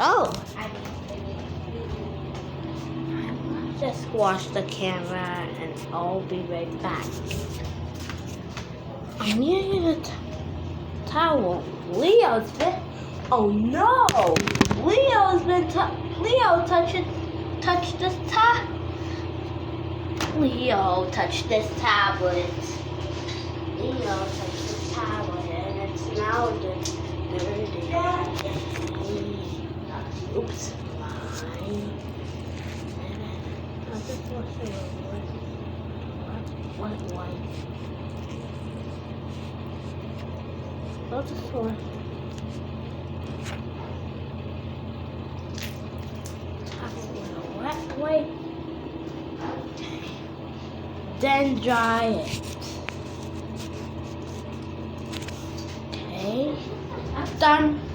Oh, just wash the camera and I'll be right back. I needed a towel. Leo's been. Oh no! Leo touched this Leo touched this tablet. Leo touched this tablet and it's now dirty. Oops. I'll just wash it over. White. I'll just wash. Wet way. Then dry it. Okay, I'm done.